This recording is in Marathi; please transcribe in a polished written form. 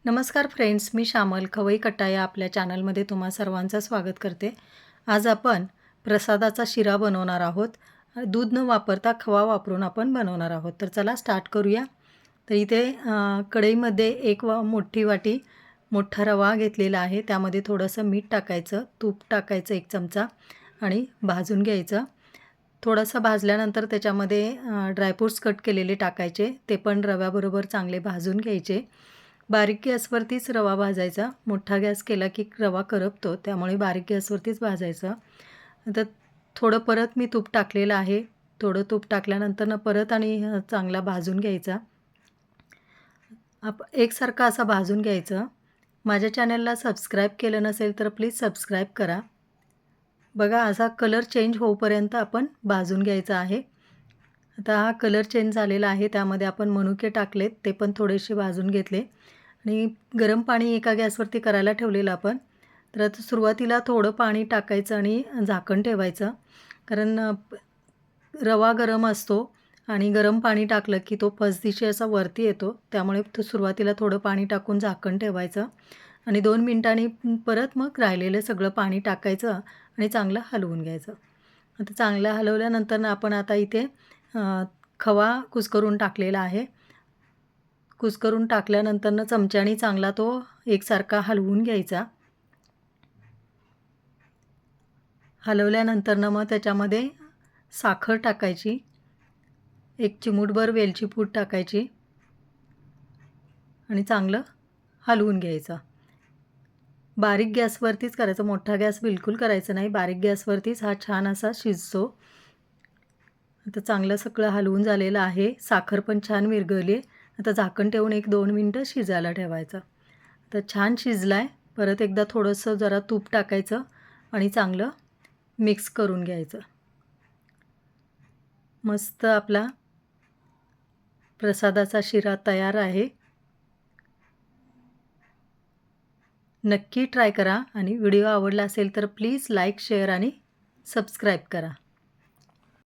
नमस्कार फ्रेंड्स, मी श्यामल खवई कट्टा या आपल्या चॅनलमध्ये तुम्हा सर्वांचं स्वागत करते। आज आपण प्रसादाचा शिरा बनवणार आहोत। दूध न वापरता खवा वापरून आपण बनवणार आहोत। तर चला स्टार्ट करूया। तर इथे कढईमध्ये मोठी वाटी मोठा रवा घेतलेला आहे। त्यामध्ये थोडंसं मीठ टाकायचं, तूप टाकायचं 1 चमचा आणि भाजून घ्यायचं। थोडंसं भाजल्यानंतर त्याच्यामध्ये ड्रायफ्रूट्स कट केलेले टाकायचे, ते पण रव्याबरोबर चांगले भाजून घ्यायचे। बारीक गॅसवरतीच रवा भाजायचा। मोठा गॅस केला की रवा करपतो, त्यामुळे बारीक गॅसवरतीच भाजायचा। तर थोडं परत मी तूप टाकलेलं आहे। थोडं तूप टाकल्यानंतर परत आणि चांगला भाजून घ्यायचा। एकसारखा असा भाजून घ्यायचं। माझ्या चॅनलला सबस्क्राईब केलं नसेल तर प्लीज सबस्क्राईब करा। बघा असा कलर चेंज होईपर्यंत आपण भाजून घ्यायचा आहे। आता हा कलर चेंज झालेला आहे, त्यामध्ये आपण मनुके टाकलेत, ते पण थोडेसे भाजून घेतले आणि गरम पाणी एका गॅसवरती करायला ठेवलेलं आपण। तर आता सुरुवातीला थोडं पाणी टाकायचं आणि झाकण ठेवायचं, कारण रवा गरम असतो आणि गरम पाणी टाकलं की तो फसदिशी असा वरती येतो, त्यामुळे सुरुवातीला थोडं पाणी टाकून झाकण ठेवायचं आणि 2 मिनिटांनी परत मग राहिलेलं सगळं पाणी टाकायचं आणि चांगलं हलवून घ्यायचं। आता चांगलं हलवल्यानंतर आपण आता इथे खवा कुस्करून टाकलेला आहे। कुस्करून टाकल्यानंतर चमच्याने चांगला तो एकसारखा हलवून घ्यायचा। हलवल्यानंतर मग त्याच्यामध्ये साखर टाकायची, 1 चिमूटभर वेलची पूड टाकायची आणि चांगलं हलवून घ्यायचं। बारीक गॅसवरतीच करायचं, मोठा गॅस बिलकुल करायचं नाही। बारीक गॅसवरतीच हा छान असा शिजतो। आता चांगलं सगळं हलवून झालेलं आहे। साखर पण छान विरघळली। आता झाकण ठेवून 1-2 मिनिटं शिजायला ठेवायचं। तर छान शिजलाय। परत एकदा थोडंसं जरा तूप टाकायचं आणि चांगलं मिक्स करून घ्यायचं। मस्त आपला प्रसादाचा शिरा तयार आहे। नक्की ट्राय करा आणि व्हिडिओ आवडला असेल तर प्लीज लाईक, शेअर आणि सबस्क्राईब करा।